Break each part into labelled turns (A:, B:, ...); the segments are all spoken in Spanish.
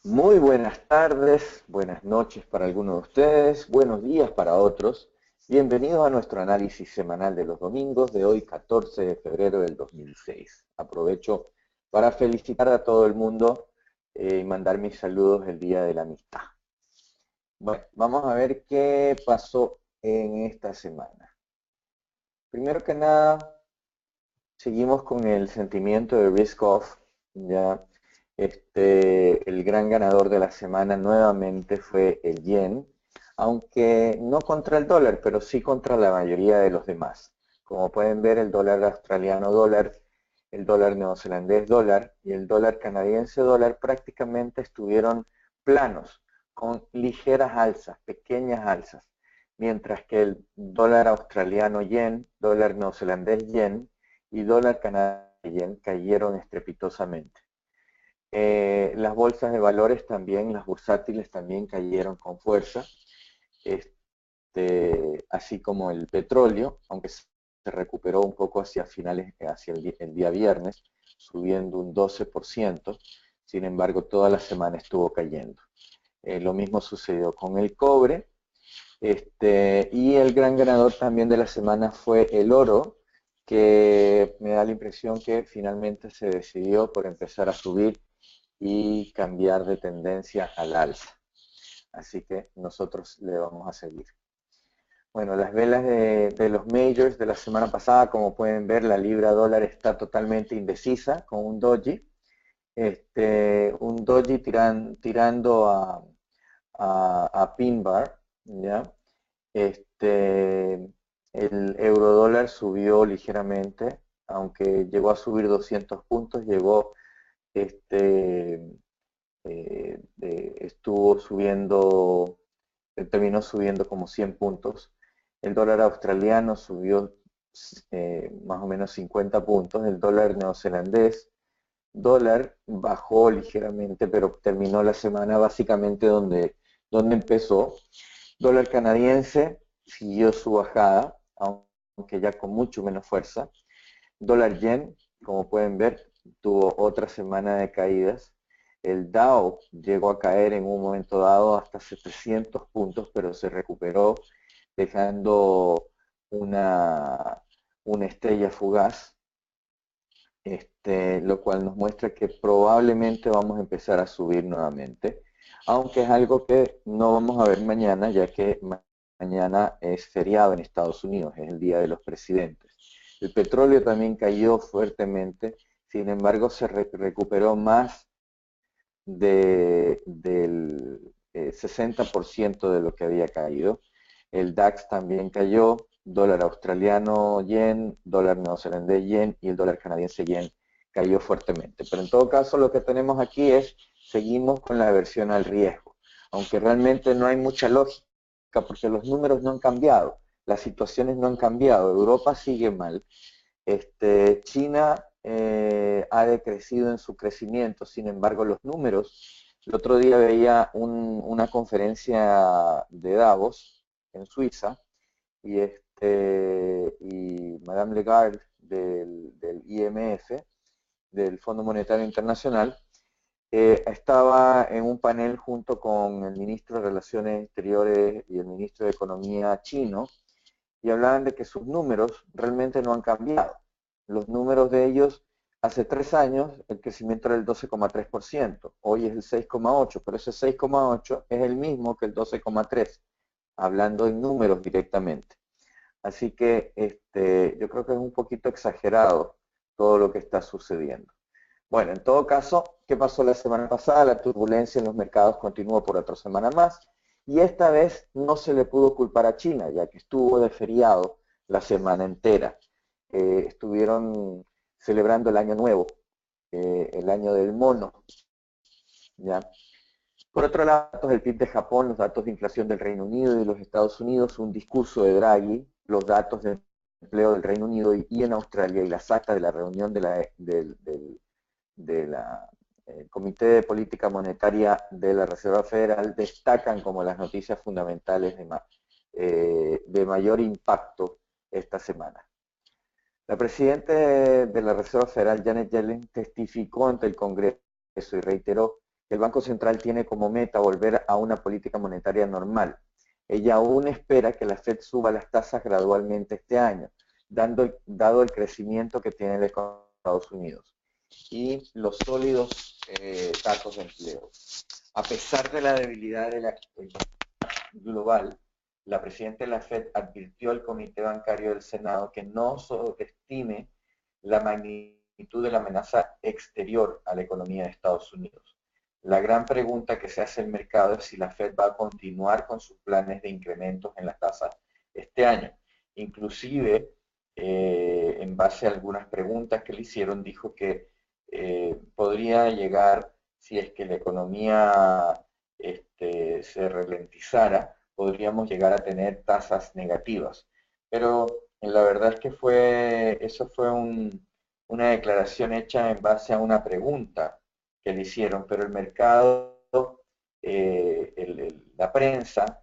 A: Muy buenas tardes, buenas noches para algunos de ustedes, buenos días para otros. Bienvenidos a nuestro análisis semanal de los domingos de hoy, 14 de febrero del 2006. Aprovecho para felicitar a todo el mundo y mandar mis saludos el Día de la Amistad. Bueno, vamos a ver qué pasó en esta semana. Primero que nada, seguimos con el sentimiento de risk off. Ya, el gran ganador de la semana nuevamente fue el yen, aunque no contra el dólar, pero sí contra la mayoría de los demás. Como pueden ver, el dólar australiano dólar, el dólar neozelandés dólar y el dólar canadiense dólar prácticamente estuvieron planos, con ligeras alzas, pequeñas alzas, mientras que el dólar australiano yen, dólar neozelandés yen y dólar canadiense cayeron estrepitosamente. Las bolsas de valores también, las bursátiles también cayeron con fuerza, así como el petróleo, aunque se recuperó un poco hacia finales, hacia el día viernes, subiendo un 12%, sin embargo toda la semana estuvo cayendo. Lo mismo sucedió con el cobre, y el gran ganador también de la semana fue el oro, que me da la impresión que finalmente se decidió por empezar a subir y cambiar de tendencia al alza. Así que nosotros le vamos a seguir. Bueno, las velas de los majors de la semana pasada, como pueden ver, la libra dólar está totalmente indecisa con un doji. Un doji tirando a pin bar, ¿ya? Este, el euro dólar subió ligeramente, aunque llegó a subir 200 puntos, llegó este, estuvo subiendo, terminó subiendo como 100 puntos. El dólar australiano subió más o menos 50 puntos. El dólar neozelandés, dólar bajó ligeramente, pero terminó la semana básicamente donde empezó. Dólar canadiense siguió su bajada, aunque ya con mucho menos fuerza. Dólar yen, como pueden ver, tuvo otra semana de caídas. El Dow llegó a caer en un momento dado hasta 700 puntos, pero se recuperó dejando una, una estrella fugaz, lo cual nos muestra que probablemente vamos a empezar a subir nuevamente, aunque es algo que no vamos a ver mañana, ya que mañana es feriado en Estados Unidos, es el Día de los Presidentes. El petróleo también cayó fuertemente, sin embargo se recuperó más del 60% de lo que había caído. El DAX también cayó, dólar australiano yen, dólar neozelandés yen y el dólar canadiense yen cayó fuertemente. Pero en todo caso lo que tenemos aquí es, seguimos con la aversión al riesgo, aunque realmente no hay mucha lógica porque los números no han cambiado, las situaciones no han cambiado, Europa sigue mal, China ha decrecido en su crecimiento, sin embargo los números, el otro día veía una conferencia de Davos en Suiza y Madame Lagarde del IMF, del Fondo Monetario Internacional, estaba en un panel junto con el ministro de Relaciones Exteriores y el ministro de Economía chino, y hablaban de que sus números realmente no han cambiado. Los números de ellos, hace 3 años, el crecimiento era el 12,3%, hoy es el 6,8%, pero ese 6,8% es el mismo que el 12,3%, hablando en números directamente. Así que yo creo que es un poquito exagerado todo lo que está sucediendo. Bueno, en todo caso, ¿qué pasó la semana pasada? La turbulencia en los mercados continuó por otra semana más y esta vez no se le pudo culpar a China, ya que estuvo de feriado la semana entera. Estuvieron celebrando el año nuevo, el año del mono, ¿ya? Por otro lado, el PIB de Japón, los datos de inflación del Reino Unido y los Estados Unidos, un discurso de Draghi, los datos de empleo del Reino Unido y en Australia y las actas de la reunión de la Comité de Política Monetaria de la Reserva Federal destacan como las noticias fundamentales de mayor impacto esta semana. La presidenta de la Reserva Federal, Janet Yellen, testificó ante el Congreso y reiteró que el Banco Central tiene como meta volver a una política monetaria normal. Ella aún espera que la Fed suba las tasas gradualmente este año, dado el crecimiento que tiene el Estados Unidos y los sólidos datos de empleo. A pesar de la debilidad de la global, la presidenta de la Fed advirtió al Comité Bancario del Senado que no sobreestime la magnitud de la amenaza exterior a la economía de Estados Unidos. La gran pregunta que se hace el mercado es si la Fed va a continuar con sus planes de incrementos en las tasas este año. Inclusive, en base a algunas preguntas que le hicieron, dijo que podría llegar, si es que la economía se ralentizara, podríamos llegar a tener tasas negativas. Pero la verdad es que eso fue una declaración hecha en base a una pregunta que le hicieron, pero el mercado, la prensa,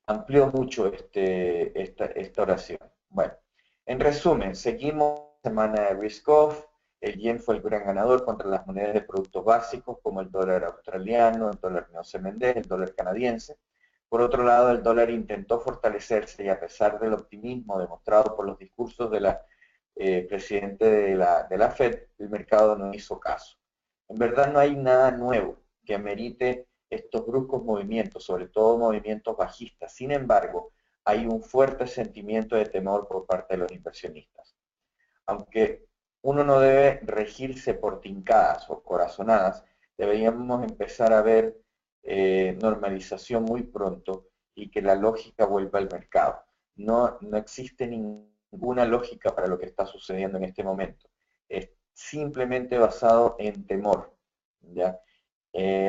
A: amplió mucho esta oración. Bueno, en resumen, seguimos la semana de risk-off. El yen fue el gran ganador contra las monedas de productos básicos como el dólar australiano, el dólar neozelandés, el dólar canadiense. Por otro lado, el dólar intentó fortalecerse y a pesar del optimismo demostrado por los discursos de la presidente de la Fed, el mercado no hizo caso. En verdad no hay nada nuevo que amerite estos bruscos movimientos, sobre todo movimientos bajistas. Sin embargo, hay un fuerte sentimiento de temor por parte de los inversionistas. Aunque uno no debe regirse por tincadas o corazonadas, deberíamos empezar a ver normalización muy pronto y que la lógica vuelva al mercado. No existe ninguna lógica para lo que está sucediendo en este momento. Es simplemente basado en temor, ¿ya?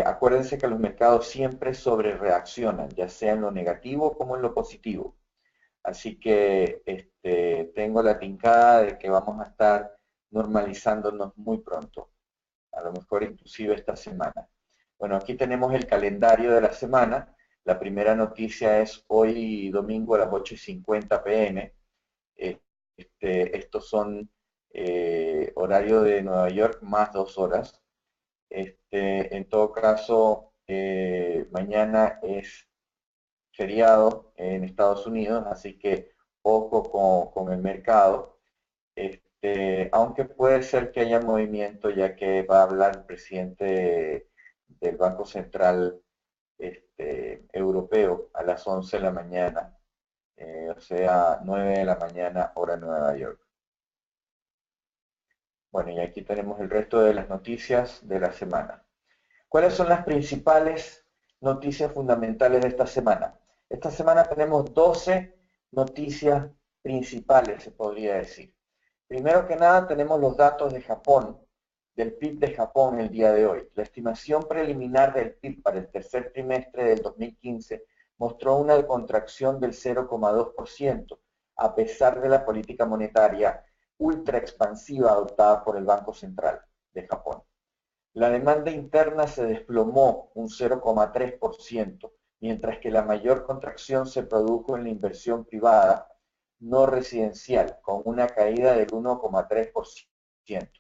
A: Acuérdense que los mercados siempre sobrereaccionan, ya sea en lo negativo como en lo positivo. Así que tengo la tincada de que vamos a estar normalizándonos muy pronto, a lo mejor inclusive esta semana. Bueno, aquí tenemos el calendario de la semana. La primera noticia es hoy domingo a las 8:50 p.m. Estos son horario de Nueva York más 2 horas. En todo caso, mañana es feriado en Estados Unidos, así que ojo con el mercado. Aunque puede ser que haya movimiento, ya que va a hablar el presidente del Banco Central Europeo a las 11 de la mañana, o sea, 9 de la mañana, hora Nueva York. Bueno, y aquí tenemos el resto de las noticias de la semana. ¿Cuáles son las principales noticias fundamentales de esta semana? Esta semana tenemos 12 noticias principales, se podría decir. Primero que nada tenemos los datos de Japón, del PIB de Japón el día de hoy. La estimación preliminar del PIB para el tercer trimestre del 2015 mostró una contracción del 0,2%, a pesar de la política monetaria ultra expansiva adoptada por el Banco Central de Japón. La demanda interna se desplomó un 0,3%, mientras que la mayor contracción se produjo en la inversión privada no residencial, con una caída del 1,3%.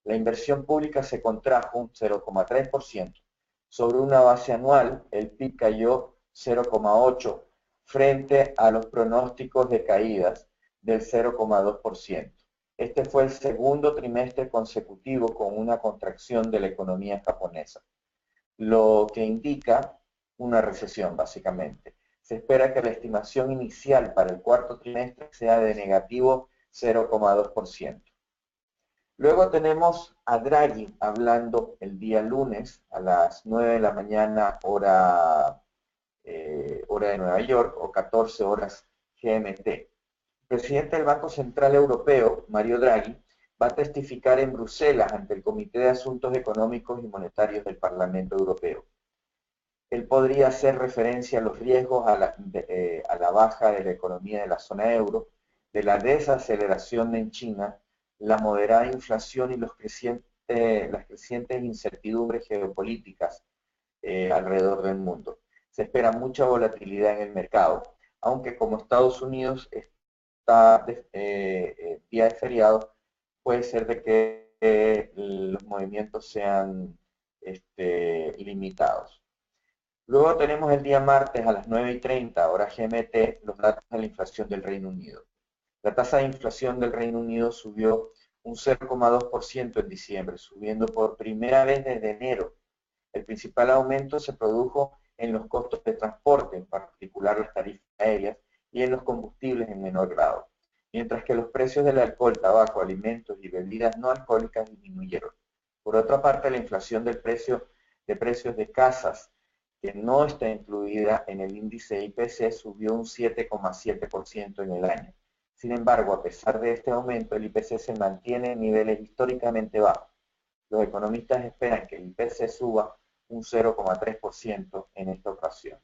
A: La inversión pública se contrajo un 0,3%. Sobre una base anual, el PIB cayó 0,8% frente a los pronósticos de caídas del 0,2%. Este fue el segundo trimestre consecutivo con una contracción de la economía japonesa, lo que indica una recesión básicamente. Se espera que la estimación inicial para el cuarto trimestre sea de negativo 0,2%. Luego tenemos a Draghi hablando el día lunes a las 9 de la mañana hora de Nueva York o 14 horas GMT. El presidente del Banco Central Europeo, Mario Draghi, va a testificar en Bruselas ante el Comité de Asuntos Económicos y Monetarios del Parlamento Europeo. Él podría hacer referencia a los riesgos a la baja de la economía de la zona euro, de la desaceleración en China, la moderada inflación y las crecientes incertidumbres geopolíticas alrededor del mundo. Se espera mucha volatilidad en el mercado, aunque como Estados Unidos está día de feriado, puede ser de que los movimientos sean limitados. Luego tenemos el día martes a las 9:30, hora GMT, los datos de la inflación del Reino Unido. La tasa de inflación del Reino Unido subió un 0,2% en diciembre, subiendo por primera vez desde enero. El principal aumento se produjo en los costos de transporte, en particular las tarifas aéreas, y en los combustibles en menor grado, mientras que los precios del alcohol, tabaco, alimentos y bebidas no alcohólicas disminuyeron. Por otra parte, la inflación de precios de casas, que no está incluida en el índice IPC, subió un 7,7% en el año. Sin embargo, a pesar de este aumento, el IPC se mantiene en niveles históricamente bajos. Los economistas esperan que el IPC suba un 0,3% en esta ocasión.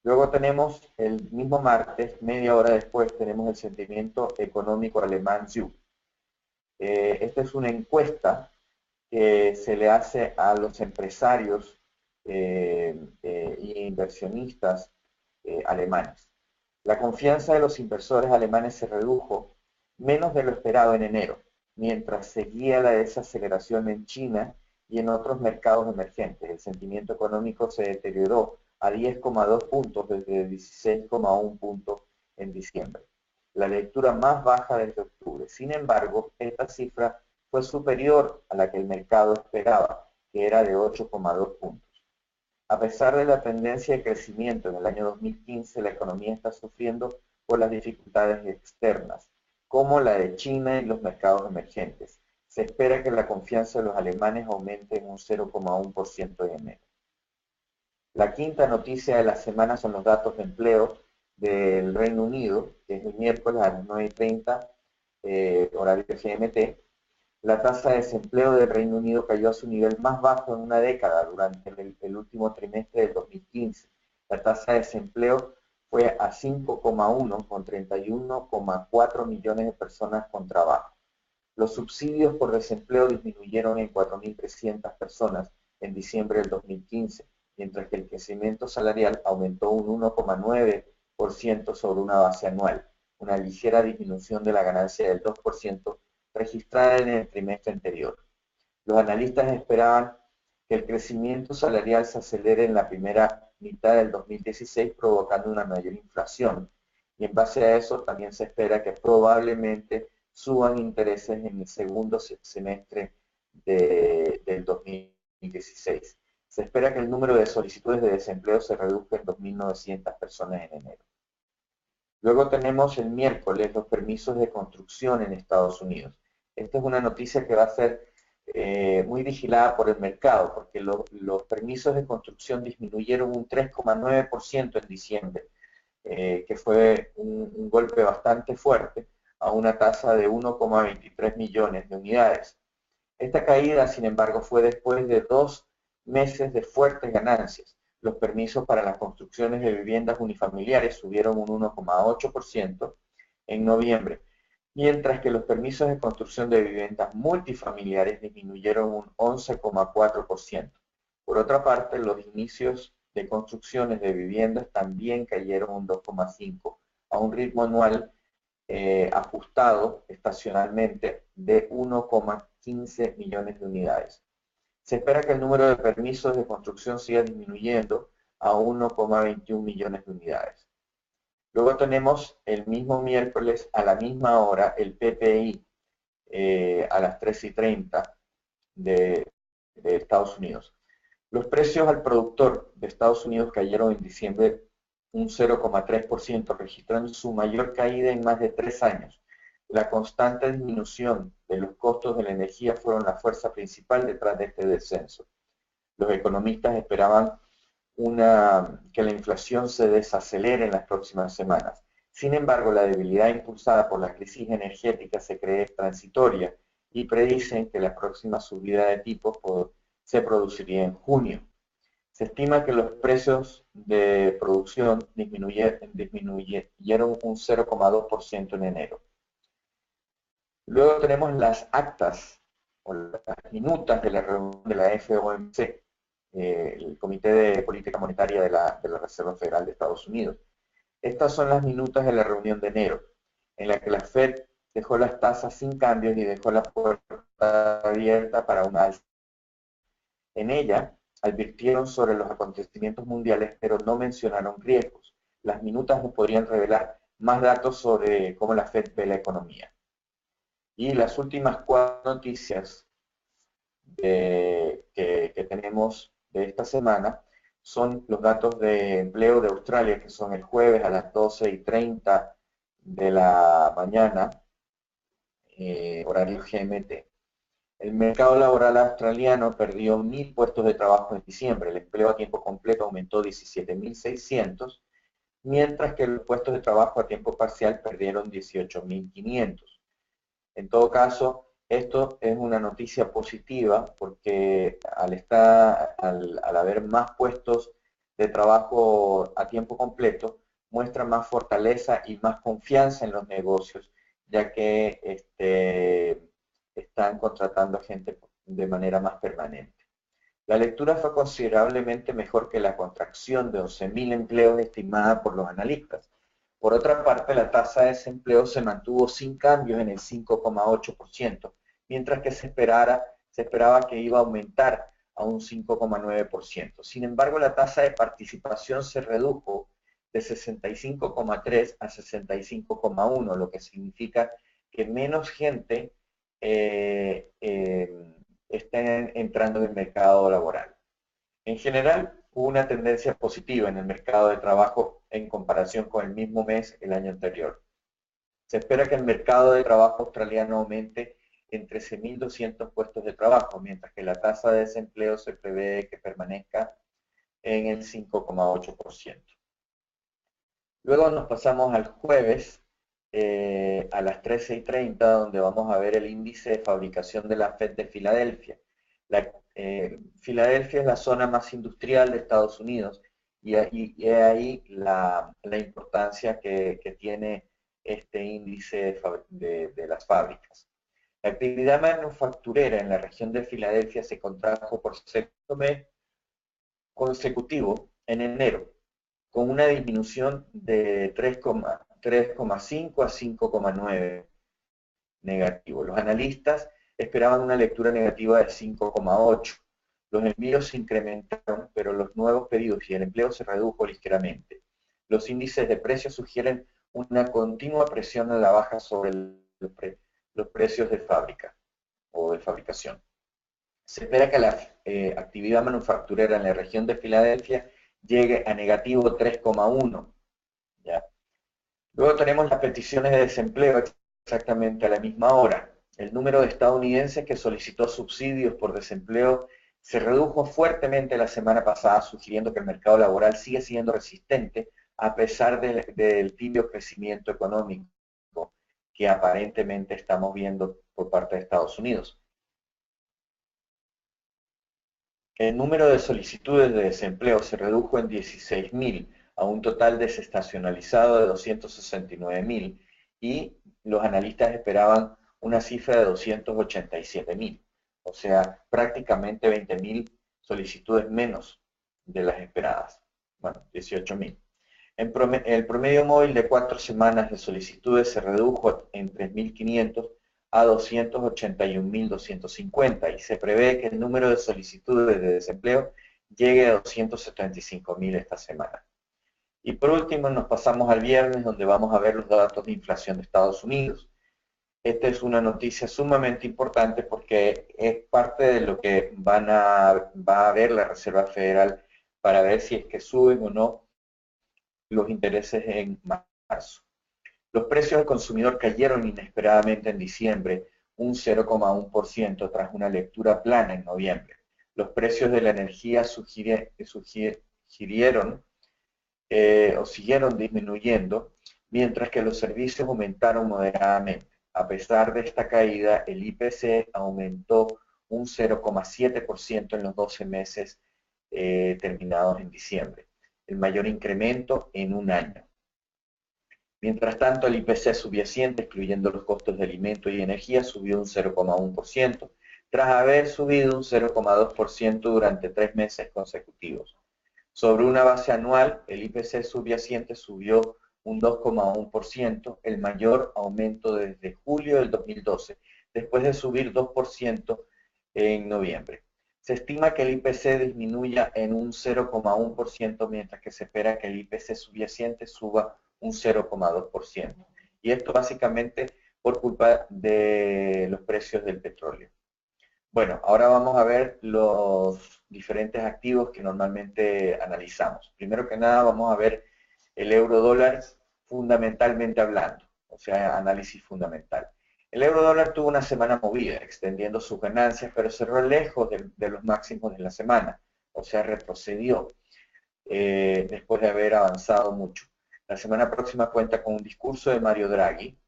A: Luego tenemos el mismo martes, media hora después, tenemos el sentimiento económico alemán ZÜ. Esta es una encuesta que se le hace a los empresarios e inversionistas alemanes. La confianza de los inversores alemanes se redujo menos de lo esperado en enero, mientras seguía la desaceleración en China y en otros mercados emergentes. El sentimiento económico se deterioró a 10,2 puntos desde 16,1 puntos en diciembre, la lectura más baja desde octubre. Sin embargo, esta cifra fue superior a la que el mercado esperaba, que era de 8,2 puntos. A pesar de la tendencia de crecimiento en el año 2015, la economía está sufriendo por las dificultades externas, como la de China y los mercados emergentes. Se espera que la confianza de los alemanes aumente en un 0,1% en enero. La quinta noticia de la semana son los datos de empleo del Reino Unido, que es el miércoles a las 9:30, horario GMT. La tasa de desempleo del Reino Unido cayó a su nivel más bajo en una década durante el último trimestre del 2015. La tasa de desempleo fue a 5,1 con 31,4 millones de personas con trabajo. Los subsidios por desempleo disminuyeron en 4.300 personas en diciembre del 2015, mientras que el crecimiento salarial aumentó un 1,9% sobre una base anual, una ligera disminución de la ganancia del 2% registrada en el trimestre anterior. Los analistas esperaban que el crecimiento salarial se acelere en la primera mitad del 2016, provocando una mayor inflación, y en base a eso también se espera que probablemente suban intereses en el segundo semestre del 2016. Se espera que el número de solicitudes de desempleo se reduzca en 2.900 personas en enero. Luego tenemos el miércoles los permisos de construcción en Estados Unidos. Esta es una noticia que va a ser muy vigilada por el mercado, porque los permisos de construcción disminuyeron un 3,9% en diciembre, que fue un golpe bastante fuerte, a una tasa de 1,23 millones de unidades. Esta caída, sin embargo, fue después de 2 meses de fuertes ganancias. Los permisos para las construcciones de viviendas unifamiliares subieron un 1,8% en noviembre, mientras que los permisos de construcción de viviendas multifamiliares disminuyeron un 11,4%. Por otra parte, los inicios de construcciones de viviendas también cayeron un 2,5%, a un ritmo anual ajustado estacionalmente de 1,15 millones de unidades. Se espera que el número de permisos de construcción siga disminuyendo a 1,21 millones de unidades. Luego tenemos el mismo miércoles a la misma hora el PPI a las 13:30 de Estados Unidos. Los precios al productor de Estados Unidos cayeron en diciembre un 0,3%, registrando su mayor caída en más de 3 años. La constante disminución de los costos de la energía fueron la fuerza principal detrás de este descenso. Los economistas esperaban que la inflación se desacelere en las próximas semanas. Sin embargo, la debilidad impulsada por la crisis energética se cree transitoria y predicen que la próxima subida de tipos se produciría en junio. Se estima que los precios de producción disminuyeron un 0,2% en enero. Luego tenemos las actas o las minutas de la reunión de la FOMC, el Comité de Política Monetaria de la Reserva Federal de Estados Unidos. Estas son las minutas de la reunión de enero, en la que la Fed dejó las tasas sin cambios y dejó la puerta abierta para un alza. En ella advirtieron sobre los acontecimientos mundiales, pero no mencionaron riesgos. Las minutas nos podrían revelar más datos sobre cómo la Fed ve la economía. Y las últimas 4 noticias que tenemos de esta semana son los datos de empleo de Australia, que son el jueves a las 12:30 de la mañana, horario GMT. El mercado laboral australiano perdió 1.000 puestos de trabajo en diciembre. El empleo a tiempo completo aumentó 17.600, mientras que los puestos de trabajo a tiempo parcial perdieron 18.500. En todo caso, esto es una noticia positiva porque al haber más puestos de trabajo a tiempo completo, muestra más fortaleza y más confianza en los negocios, ya que están contratando gente de manera más permanente. La lectura fue considerablemente mejor que la contracción de 11.000 empleos estimada por los analistas. Por otra parte, la tasa de desempleo se mantuvo sin cambios en el 5,8%, mientras que se esperaba que iba a aumentar a un 5,9%. Sin embargo, la tasa de participación se redujo de 65,3 a 65,1, lo que significa que menos gente está entrando en el mercado laboral. En general, hubo una tendencia positiva en el mercado de trabajo en comparación con el mismo mes el año anterior. Se espera que el mercado de trabajo australiano aumente en 13.200 puestos de trabajo, mientras que la tasa de desempleo se prevé que permanezca en el 5,8%. Luego nos pasamos al jueves a las 13:30, donde vamos a ver el índice de fabricación de la Fed de Filadelfia. Filadelfia es la zona más industrial de Estados Unidos y ahí la importancia que tiene este índice de las fábricas. La actividad manufacturera en la región de Filadelfia se contrajo por sexto mes consecutivo en enero, con una disminución de 3,5 a 5,9 negativo. Los analistas esperaban una lectura negativa de 5,8. Los envíos se incrementaron, pero los nuevos pedidos y el empleo se redujo ligeramente. Los índices de precios sugieren una continua presión a la baja sobre los precios de fábrica o de fabricación. Se espera que la actividad manufacturera en la región de Filadelfia llegue a negativo 3,1. ¿Ya? Luego tenemos las peticiones de desempleo exactamente a la misma hora. El número de estadounidenses que solicitó subsidios por desempleo se redujo fuertemente la semana pasada, sugiriendo que el mercado laboral sigue siendo resistente a pesar del tibio crecimiento económico que aparentemente estamos viendo por parte de Estados Unidos. El número de solicitudes de desempleo se redujo en 16.000 a un total desestacionalizado de 269.000 y los analistas esperaban una cifra de 287.000, o sea, prácticamente 20.000 solicitudes menos de las esperadas. Bueno, 18.000. El promedio móvil de 4 semanas de solicitudes se redujo en 3.500 a 281.250 y se prevé que el número de solicitudes de desempleo llegue a 275.000 esta semana. Y por último nos pasamos al viernes, donde vamos a ver los datos de inflación de Estados Unidos. Esta es una noticia sumamente importante porque es parte de lo que va a ver la Reserva Federal para ver si es que suben o no los intereses en marzo. Los precios al consumidor cayeron inesperadamente en diciembre, un 0,1% tras una lectura plana en noviembre. Los precios de la energía siguieron disminuyendo, mientras que los servicios aumentaron moderadamente. A pesar de esta caída, el IPC aumentó un 0,7% en los 12 meses terminados en diciembre, el mayor incremento en un año. Mientras tanto, el IPC subyacente, excluyendo los costos de alimento y energía, subió un 0,1%, tras haber subido un 0,2% durante 3 meses consecutivos. Sobre una base anual, el IPC subyacente subió un 2,1%, el mayor aumento desde julio del 2012, después de subir 2% en noviembre. Se estima que el IPC disminuya en un 0,1%, mientras que se espera que el IPC subyacente suba un 0,2%. Y esto básicamente por culpa de los precios del petróleo. Bueno, ahora vamos a ver los diferentes activos que normalmente analizamos. Primero que nada vamos a ver el euro dólar fundamentalmente hablando, o sea, análisis fundamental. El euro dólar tuvo una semana movida, extendiendo sus ganancias, pero cerró lejos de los máximos de la semana, o sea, retrocedió después de haber avanzado mucho. La semana próxima cuenta con un discurso de Mario Draghi,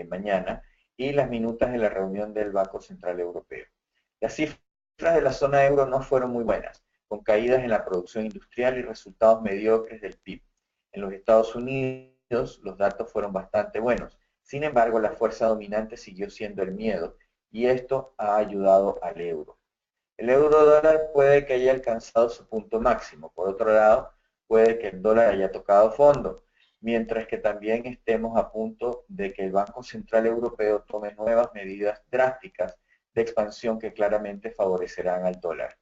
A: mañana, y las minutas de la reunión del Banco Central Europeo. Las cifras de la zona euro no fueron muy buenas, con caídas en la producción industrial y resultados mediocres del PIB. En los Estados Unidos los datos fueron bastante buenos. Sin embargo, la fuerza dominante siguió siendo el miedo, y esto ha ayudado al euro. El euro dólar puede que haya alcanzado su punto máximo. Por otro lado, puede que el dólar haya tocado fondo, mientras que también estemos a punto de que el Banco Central Europeo tome nuevas medidas drásticas de expansión que claramente favorecerán al dólar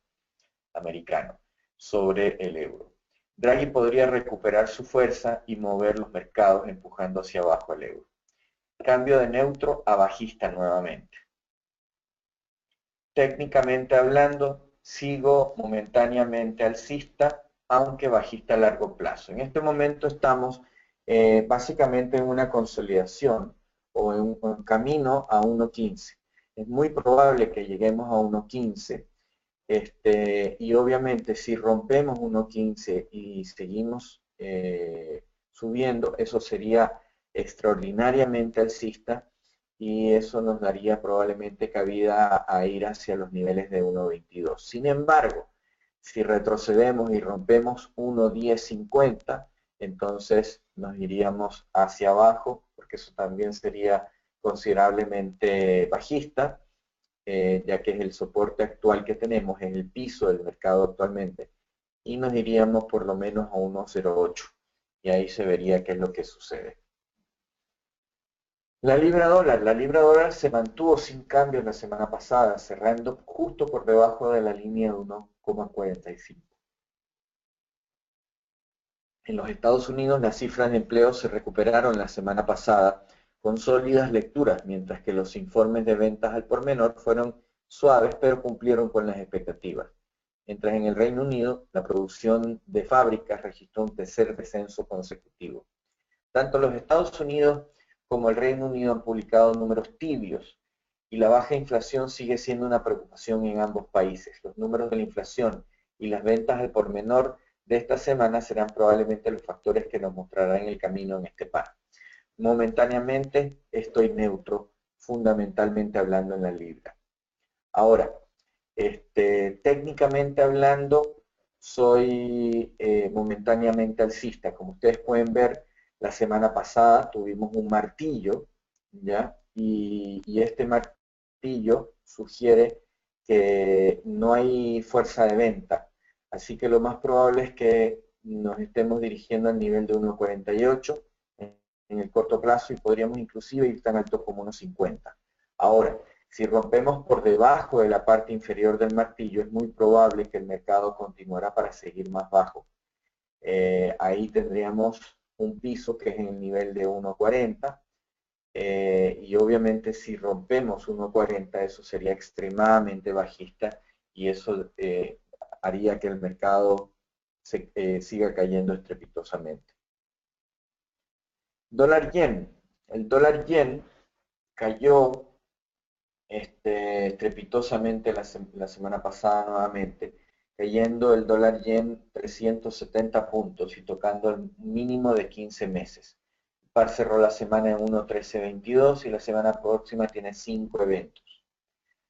A: americano sobre el euro. Draghi podría recuperar su fuerza y mover los mercados empujando hacia abajo al euro. Cambio de neutro a bajista nuevamente. Técnicamente hablando, sigo momentáneamente alcista, aunque bajista a largo plazo. En este momento estamos básicamente en una consolidación o en un camino a 1.15. Es muy probable que lleguemos a 1.15 y obviamente si rompemos 1.15 y seguimos subiendo, eso sería extraordinariamente alcista y eso nos daría probablemente cabida a ir hacia los niveles de 1.22. Sin embargo, si retrocedemos y rompemos 1.1050, entonces nos iríamos hacia abajo, porque eso también sería considerablemente bajista, ya que es el soporte actual que tenemos en el piso del mercado actualmente, y nos iríamos por lo menos a 1.08, y ahí se vería qué es lo que sucede. La libra dólar se mantuvo sin cambios la semana pasada, cerrando justo por debajo de la línea de 1,45. En los Estados Unidos las cifras de empleo se recuperaron la semana pasada con sólidas lecturas, mientras que los informes de ventas al por menor fueron suaves pero cumplieron con las expectativas. Mientras en el Reino Unido la producción de fábricas registró un tercer descenso consecutivo. Tanto los Estados Unidos como el Reino Unido han publicado números tibios y la baja inflación sigue siendo una preocupación en ambos países. Los números de la inflación y las ventas al por menor de esta semana serán probablemente los factores que nos mostrarán el camino en este par. Momentáneamente estoy neutro, fundamentalmente hablando en la libra. Ahora, técnicamente hablando, soy momentáneamente alcista. Como ustedes pueden ver, la semana pasada tuvimos un martillo, ¿ya? Y este martillo sugiere que no hay fuerza de venta. Así que lo más probable es que nos estemos dirigiendo al nivel de 1.48 en el corto plazo y podríamos inclusive ir tan alto como 1.50. Ahora, si rompemos por debajo de la parte inferior del martillo, es muy probable que el mercado continuará para seguir más bajo. Ahí tendríamos un piso que es en el nivel de 1.40 y obviamente si rompemos 1.40 eso sería extremadamente bajista y eso haría que el mercado siga cayendo estrepitosamente. Dólar yen. El dólar yen cayó estrepitosamente la semana pasada nuevamente, cayendo el dólar yen 370 puntos y tocando el mínimo de 15 meses. El par cerró la semana en 1.1322 y la semana próxima tiene 5 eventos.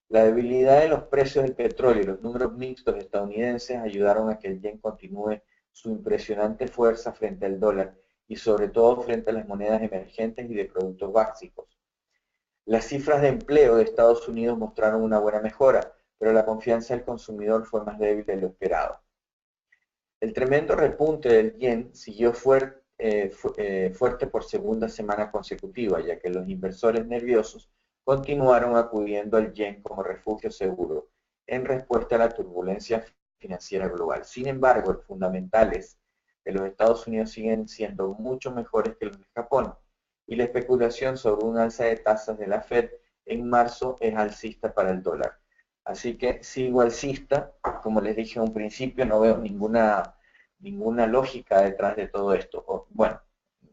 A: La debilidad de los precios del petróleo y los números mixtos estadounidenses ayudaron a que el yen continúe su impresionante fuerza frente al dólar y sobre todo frente a las monedas emergentes y de productos básicos. Las cifras de empleo de Estados Unidos mostraron una buena mejora, pero la confianza del consumidor fue más débil de lo esperado. El tremendo repunte del yen siguió fuerte por segunda semana consecutiva, ya que los inversores nerviosos continuaron acudiendo al yen como refugio seguro en respuesta a la turbulencia financiera global. Sin embargo, los fundamentales de los Estados Unidos siguen siendo mucho mejores que los de Japón, y la especulación sobre un alza de tasas de la Fed en marzo es alcista para el dólar. Así que sigo alcista, como les dije en un principio, no veo ninguna lógica detrás de todo esto. Bueno,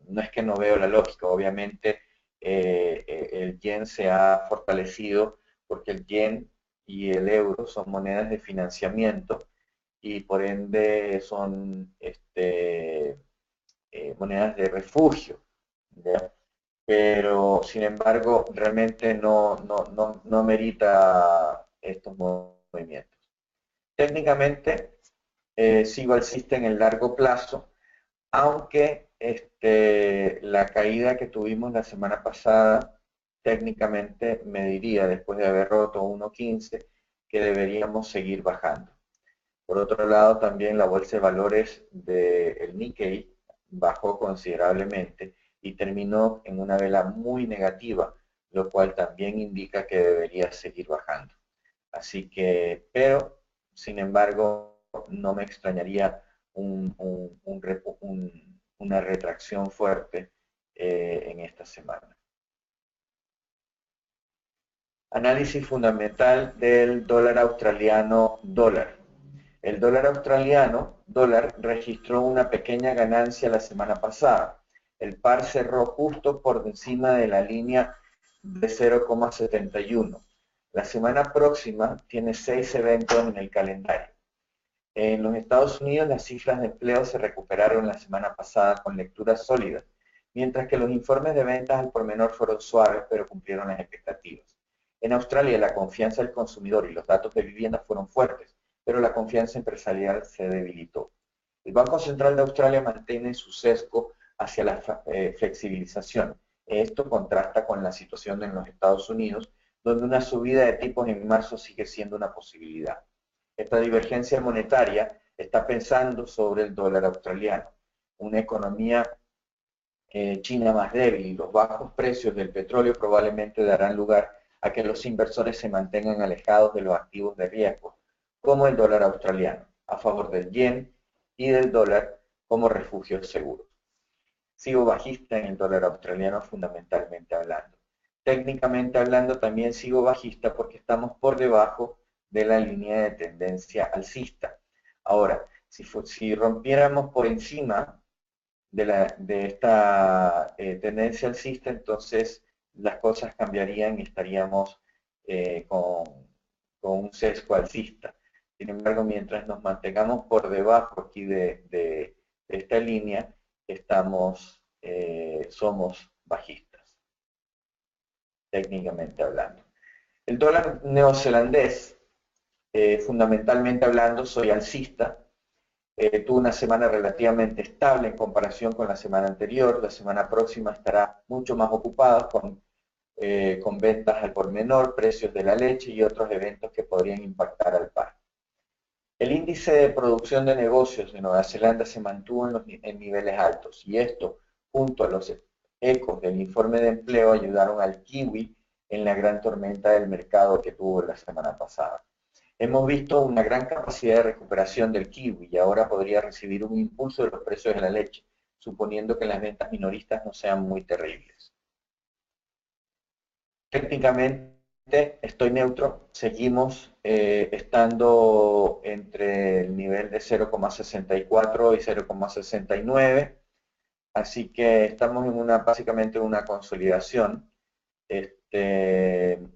A: no es que no veo la lógica, obviamente el yen se ha fortalecido porque el yen y el euro son monedas de financiamiento y por ende son monedas de refugio, ¿ya? Pero sin embargo realmente no merita estos movimientos. Técnicamente sigo alcista en el largo plazo, aunque la caída que tuvimos la semana pasada técnicamente me diría, después de haber roto 1.15, que deberíamos seguir bajando. Por otro lado, también la bolsa de valores del Nikkei bajó considerablemente y terminó en una vela muy negativa, lo cual también indica que debería seguir bajando. Así que, pero, sin embargo, no me extrañaría una retracción fuerte en esta semana. Análisis fundamental del dólar australiano dólar. El dólar australiano dólar registró una pequeña ganancia la semana pasada. El par cerró justo por encima de la línea de 0,71. La semana próxima tiene 6 eventos en el calendario. En los Estados Unidos las cifras de empleo se recuperaron la semana pasada con lecturas sólidas, mientras que los informes de ventas al por menor fueron suaves pero cumplieron las expectativas. En Australia la confianza del consumidor y los datos de vivienda fueron fuertes, pero la confianza empresarial se debilitó. El Banco Central de Australia mantiene su sesgo hacia la flexibilización. Esto contrasta con la situación en los Estados Unidos, donde una subida de tipos en marzo sigue siendo una posibilidad. Esta divergencia monetaria está pensando sobre el dólar australiano. Una economía china más débil y los bajos precios del petróleo probablemente darán lugar a que los inversores se mantengan alejados de los activos de riesgo, como el dólar australiano, a favor del yen y del dólar como refugios seguros. Sigo bajista en el dólar australiano fundamentalmente hablando. Técnicamente hablando también sigo bajista porque estamos por debajo de la línea de tendencia alcista. Ahora, si rompiéramos por encima de esta tendencia alcista, entonces las cosas cambiarían y estaríamos con un sesgo alcista. Sin embargo, mientras nos mantengamos por debajo aquí de esta línea, somos bajistas, técnicamente hablando. El dólar neozelandés, fundamentalmente hablando, soy alcista. Tuvo una semana relativamente estable en comparación con la semana anterior. La semana próxima estará mucho más ocupada con ventas al por menor, precios de la leche y otros eventos que podrían impactar al par. El índice de producción de negocios de Nueva Zelanda se mantuvo en niveles altos y esto, junto a los ecos del informe de empleo, ayudaron al kiwi en la gran tormenta del mercado que tuvo la semana pasada. Hemos visto una gran capacidad de recuperación del kiwi y ahora podría recibir un impulso de los precios de la leche, suponiendo que las ventas minoristas no sean muy terribles. Técnicamente estoy neutro, seguimos estando entre el nivel de 0,64 y 0,69, así que estamos en básicamente una consolidación.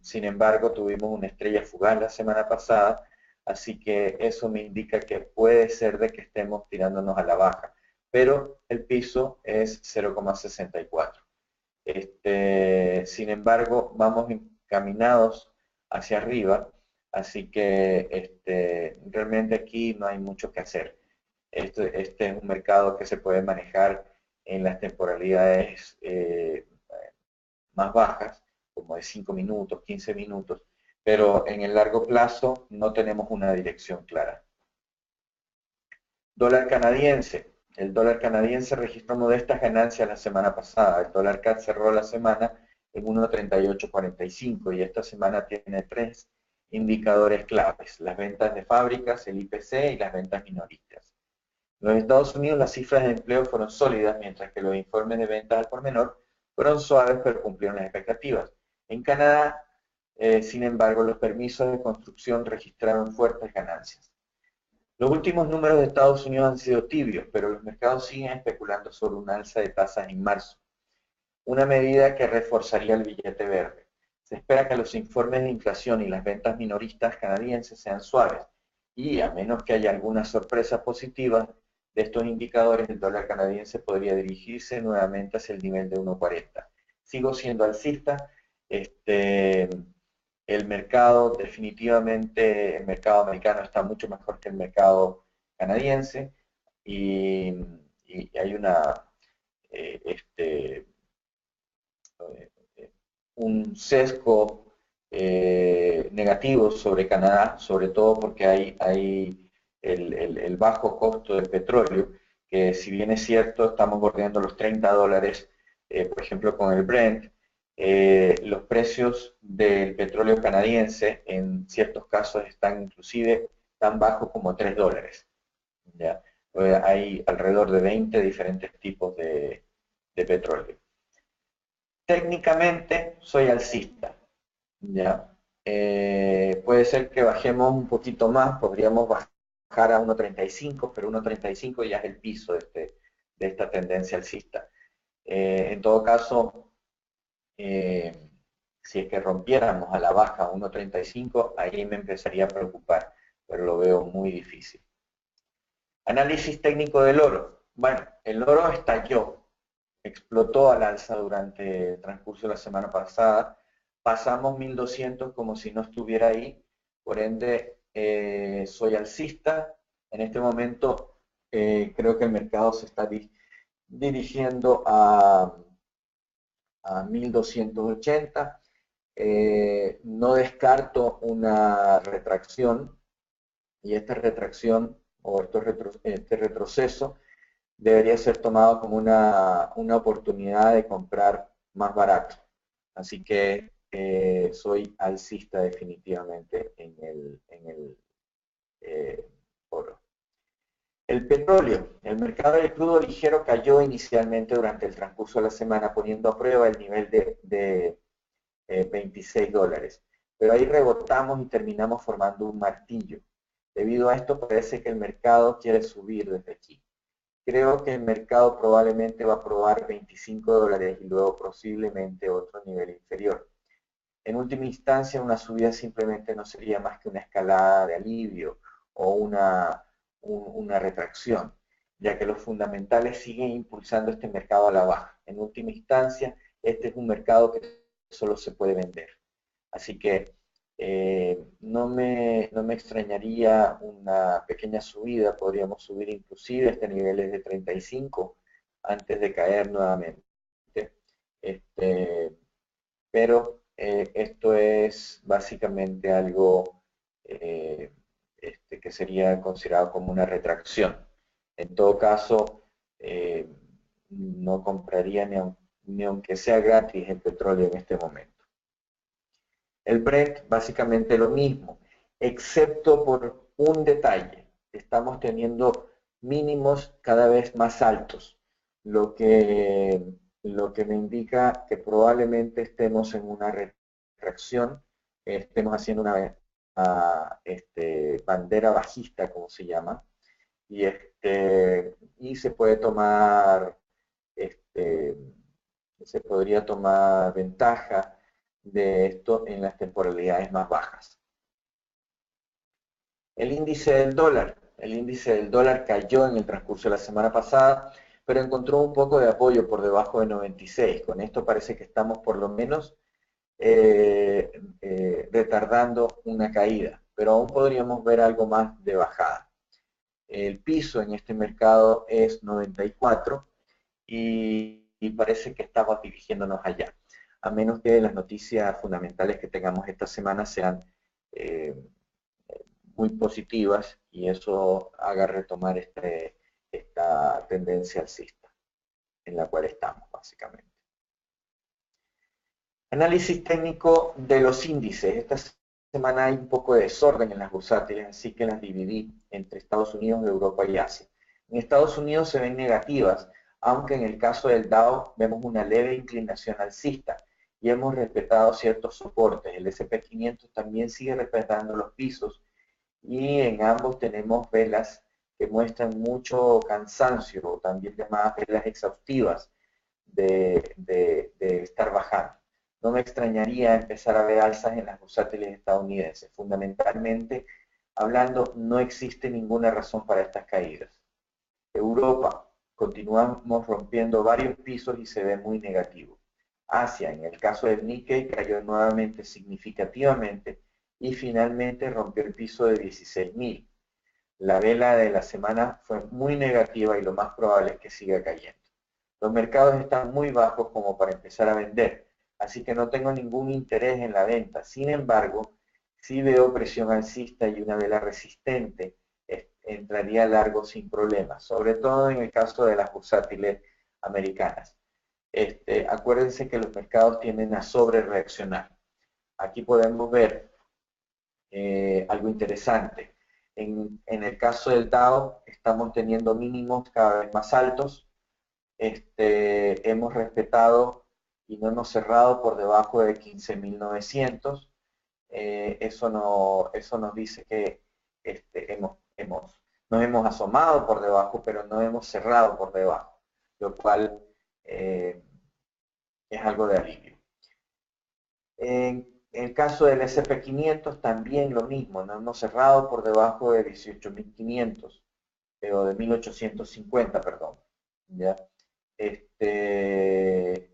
A: Sin embargo, tuvimos una estrella fugaz la semana pasada, así que eso me indica que puede ser de que estemos tirándonos a la baja, pero el piso es 0,64. Sin embargo, vamos encaminados hacia arriba, así que realmente aquí no hay mucho que hacer. Este es un mercado que se puede manejar en las temporalidades más bajas, como de 5 minutos, 15 minutos, pero en el largo plazo no tenemos una dirección clara. Dólar canadiense. El dólar canadiense registró modestas ganancias la semana pasada. El dólar CAD cerró la semana en 1.3845 y esta semana tiene 3 indicadores claves, las ventas de fábricas, el IPC y las ventas minoristas. En los Estados Unidos las cifras de empleo fueron sólidas, mientras que los informes de ventas al por menor fueron suaves pero cumplieron las expectativas. En Canadá, sin embargo, los permisos de construcción registraron fuertes ganancias. Los últimos números de Estados Unidos han sido tibios, pero los mercados siguen especulando sobre un alza de tasas en marzo, una medida que reforzaría el billete verde. Se espera que los informes de inflación y las ventas minoristas canadienses sean suaves, y a menos que haya alguna sorpresa positiva de estos indicadores, el dólar canadiense podría dirigirse nuevamente hacia el nivel de 1.40. Sigo siendo alcista. El mercado, definitivamente, el mercado americano está mucho mejor que el mercado canadiense, y hay un sesgo negativo sobre Canadá, sobre todo porque hay el bajo costo del petróleo, que si bien es cierto, estamos bordeando los $30, por ejemplo con el Brent. Los precios del petróleo canadiense en ciertos casos están inclusive tan bajos como $3. ¿Ya? Hay alrededor de 20 diferentes tipos de petróleo. Técnicamente soy alcista, ¿ya? Puede ser que bajemos un poquito más, podríamos bajar a 1.35, pero 1.35 ya es el piso de esta tendencia alcista. En todo caso, si es que rompiéramos a la baja 1.35, ahí me empezaría a preocupar, pero lo veo muy difícil. Análisis técnico del oro. Bueno, el oro estalló, explotó al alza durante el transcurso de la semana pasada. Pasamos 1200 como si no estuviera ahí, por ende soy alcista. En este momento creo que el mercado se está dirigiendo a 1280. No descarto una retracción, y esta retracción o este retroceso debería ser tomado como una oportunidad de comprar más barato. Así que soy alcista definitivamente en el oro. El petróleo. El mercado del crudo ligero cayó inicialmente durante el transcurso de la semana, poniendo a prueba el nivel de $26. Pero ahí rebotamos y terminamos formando un martillo. Debido a esto parece que el mercado quiere subir desde aquí. Creo que el mercado probablemente va a probar $25 y luego posiblemente otro nivel inferior. En última instancia, una subida simplemente no sería más que una escalada de alivio o una retracción, ya que los fundamentales siguen impulsando este mercado a la baja. En última instancia, este es un mercado que solo se puede vender. Así que no me extrañaría una pequeña subida, podríamos subir inclusive hasta niveles de 35 antes de caer nuevamente. Pero esto es básicamente algo que sería considerado como una retracción. En todo caso, no compraría ni aunque sea gratis el petróleo en este momento. El Brent, básicamente lo mismo, excepto por un detalle. Estamos teniendo mínimos cada vez más altos, lo que me indica que probablemente estemos en una retracción, estemos haciendo una bandera bajista, como se llama, y se puede tomar, se podría tomar ventaja de esto en las temporalidades más bajas. El índice del dólar cayó en el transcurso de la semana pasada, pero encontró un poco de apoyo por debajo de 96. Con esto parece que estamos por lo menos retardando una caída, pero aún podríamos ver algo más de bajada. El piso en este mercado es 94 y parece que estamos dirigiéndonos allá, a menos que las noticias fundamentales que tengamos esta semana sean muy positivas y eso haga retomar esta tendencia alcista en la cual estamos básicamente. Análisis técnico de los índices. Esta semana hay un poco de desorden en las bursátiles, así que las dividí entre Estados Unidos, Europa y Asia. En Estados Unidos se ven negativas, aunque en el caso del Dow vemos una leve inclinación alcista y hemos respetado ciertos soportes. El S&P 500 también sigue respetando los pisos y en ambos tenemos velas que muestran mucho cansancio, también llamadas velas exhaustivas de estar bajando. No me extrañaría empezar a ver alzas en las bursátiles estadounidenses. Fundamentalmente hablando, no existe ninguna razón para estas caídas. Europa, continuamos rompiendo varios pisos y se ve muy negativo. Asia, en el caso del Nikkei, cayó nuevamente significativamente y finalmente rompió el piso de 16.000. La vela de la semana fue muy negativa y lo más probable es que siga cayendo. Los mercados están muy bajos como para empezar a vender, así que no tengo ningún interés en la venta. Sin embargo, sí veo presión alcista y una vela resistente entraría largo sin problemas, sobre todo en el caso de las bursátiles americanas. Acuérdense que los mercados tienden a sobre reaccionar. Aquí podemos ver algo interesante. En el caso del Dow estamos teniendo mínimos cada vez más altos. Hemos respetado y no hemos cerrado por debajo de 15.900. Eso nos dice que nos hemos asomado por debajo, pero no hemos cerrado por debajo, lo cual es algo de alivio. En el caso del S&P 500 también lo mismo, no hemos cerrado por debajo de 18.500, o de 1.850, perdón. ¿Ya?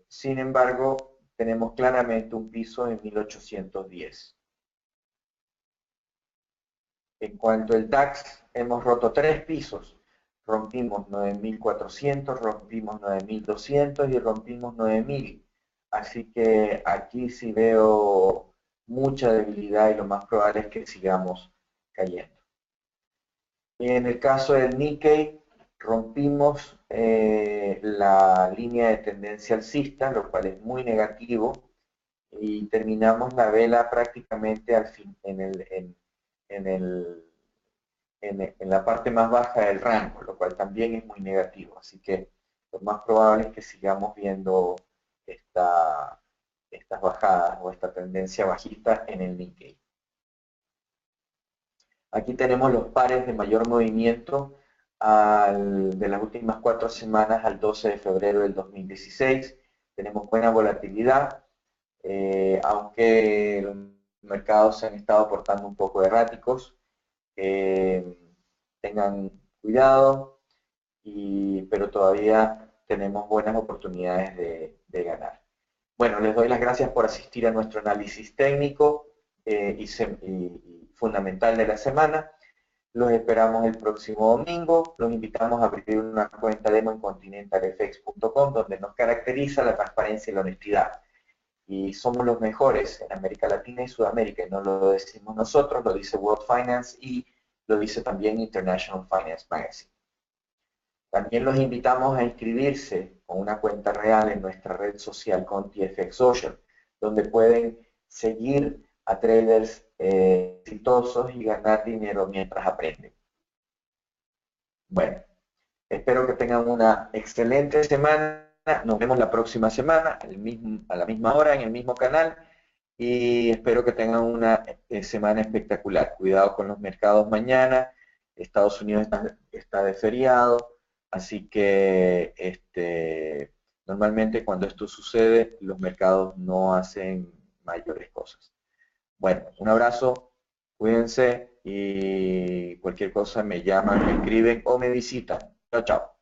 A: Sin embargo, tenemos claramente un piso en 1.810. En cuanto al DAX, hemos roto 3 pisos. Rompimos 9.400, rompimos 9.200 y rompimos 9.000. Así que aquí sí veo mucha debilidad y lo más probable es que sigamos cayendo. En el caso del Nikkei, rompimos la línea de tendencia alcista, lo cual es muy negativo, y terminamos la vela prácticamente al fin, en la parte más baja del rango, lo cual también es muy negativo. Así que lo más probable es que sigamos viendo estas bajadas o esta tendencia bajista en el Nikkei. Aquí tenemos los pares de mayor movimiento de las últimas 4 semanas al 12 de febrero del 2016. Tenemos buena volatilidad, aunque los mercados se han estado portando un poco erráticos. Tengan cuidado, pero todavía tenemos buenas oportunidades de ganar. Bueno, les doy las gracias por asistir a nuestro análisis técnico y fundamental de la semana. Los esperamos el próximo domingo. Los invitamos a abrir una cuenta demo en continentalfx.com, donde nos caracteriza la transparencia y la honestidad. Y somos los mejores en América Latina y Sudamérica. Y no lo decimos nosotros, lo dice World Finance y lo dice también International Finance Magazine. También los invitamos a inscribirse con una cuenta real en nuestra red social ContiFX Social, donde pueden seguir a traders exitosos y ganar dinero mientras aprenden. Bueno, espero que tengan una excelente semana. Nos vemos la próxima semana a la misma hora en el mismo canal y espero que tengan una semana espectacular. Cuidado con los mercados mañana. Estados Unidos está de feriado, así que normalmente cuando esto sucede los mercados no hacen mayores cosas. Bueno, un abrazo, cuídense y cualquier cosa me llaman, me escriben o me visitan. Chao, chao.